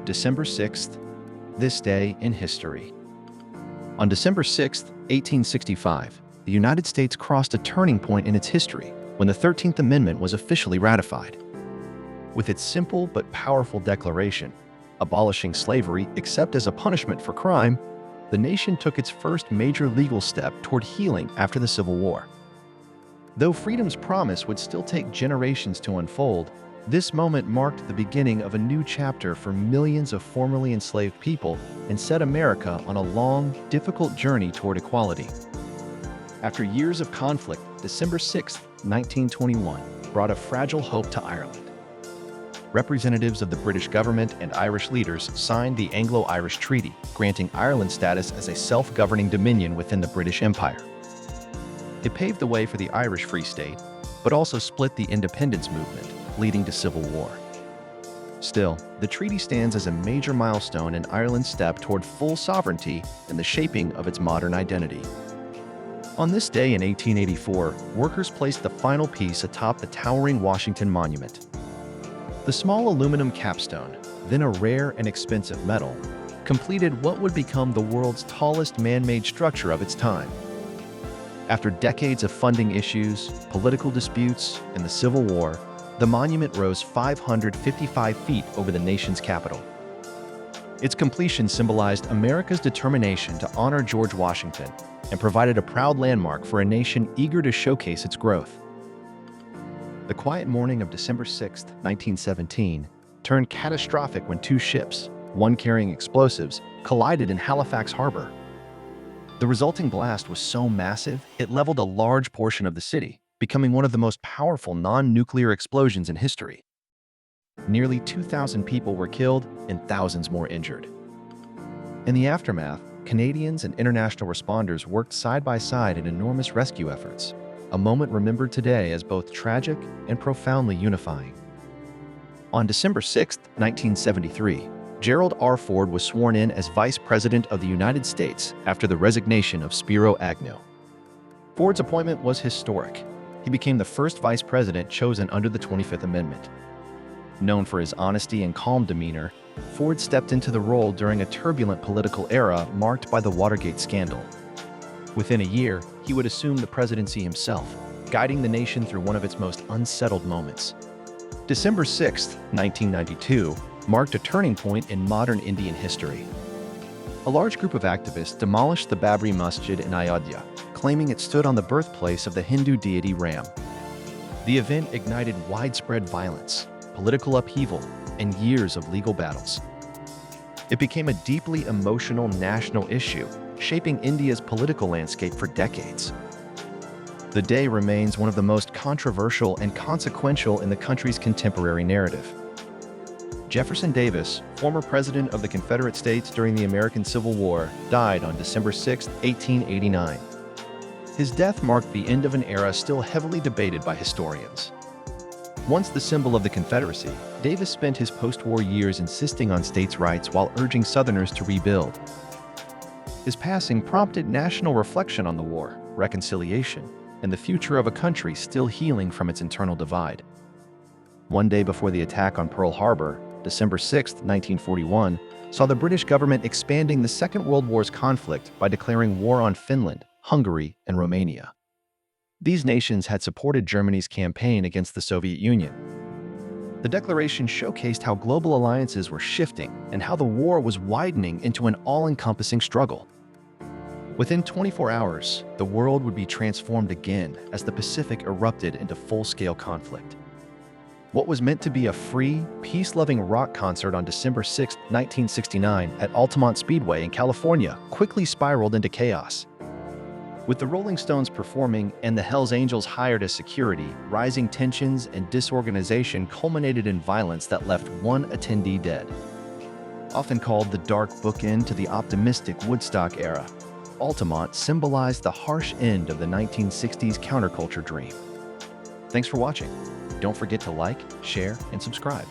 December 6th, this day in history. On December 6th, 1865, the United States crossed a turning point in its history when the 13th Amendment was officially ratified. With its simple but powerful declaration, abolishing slavery except as a punishment for crime, the nation took its first major legal step toward healing after the Civil War. Though freedom's promise would still take generations to unfold, this moment marked the beginning of a new chapter for millions of formerly enslaved people and set America on a long, difficult journey toward equality. After years of conflict, December 6, 1921, brought a fragile hope to Ireland. Representatives of the British government and Irish leaders signed the Anglo-Irish Treaty, granting Ireland status as a self-governing dominion within the British Empire. It paved the way for the Irish Free State, but also split the independence movement, leading to civil war. Still, the treaty stands as a major milestone in Ireland's step toward full sovereignty and the shaping of its modern identity. On this day in 1884, workers placed the final piece atop the towering Washington Monument. The small aluminum capstone, then a rare and expensive metal, completed what would become the world's tallest man-made structure of its time. After decades of funding issues, political disputes, and the Civil War, the monument rose 555 feet over the nation's capital. Its completion symbolized America's determination to honor George Washington and provided a proud landmark for a nation eager to showcase its growth. The quiet morning of December 6, 1917, turned catastrophic when two ships, one carrying explosives, collided in Halifax Harbor. The resulting blast was so massive, it leveled a large portion of the city, becoming one of the most powerful non-nuclear explosions in history. Nearly 2,000 people were killed and thousands more injured. In the aftermath, Canadians and international responders worked side by side in enormous rescue efforts, a moment remembered today as both tragic and profoundly unifying. On December 6, 1973, Gerald R. Ford was sworn in as Vice President of the United States after the resignation of Spiro Agnew. Ford's appointment was historic. He became the first vice president chosen under the 25th Amendment. Known for his honesty and calm demeanor, Ford stepped into the role during a turbulent political era marked by the Watergate scandal. Within a year, he would assume the presidency himself, guiding the nation through one of its most unsettled moments. December 6, 1992, marked a turning point in modern Indian history. A large group of activists demolished the Babri Masjid in Ayodhya, claiming it stood on the birthplace of the Hindu deity Ram. The event ignited widespread violence, political upheaval, and years of legal battles. It became a deeply emotional national issue, shaping India's political landscape for decades. The day remains one of the most controversial and consequential in the country's contemporary narrative. Jefferson Davis, former president of the Confederate States during the American Civil War, died on December 6, 1889. His death marked the end of an era still heavily debated by historians. Once the symbol of the Confederacy, Davis spent his post-war years insisting on states' rights while urging Southerners to rebuild. His passing prompted national reflection on the war, reconciliation, and the future of a country still healing from its internal divide. One day before the attack on Pearl Harbor, December 6, 1941, saw the British government expanding the Second World War's conflict by declaring war on Finland, Hungary, and Romania. These nations had supported Germany's campaign against the Soviet Union. The declaration showcased how global alliances were shifting and how the war was widening into an all-encompassing struggle. Within 24 hours, the world would be transformed again as the Pacific erupted into full-scale conflict. What was meant to be a free, peace-loving rock concert on December 6, 1969 at Altamont Speedway in California quickly spiraled into chaos. With the Rolling Stones performing and the Hells Angels hired as security, rising tensions and disorganization culminated in violence that left one attendee dead. Often called the dark bookend to the optimistic Woodstock era, Altamont symbolized the harsh end of the 1960s counterculture dream. Thanks for watching. Don't forget to like, share, and subscribe.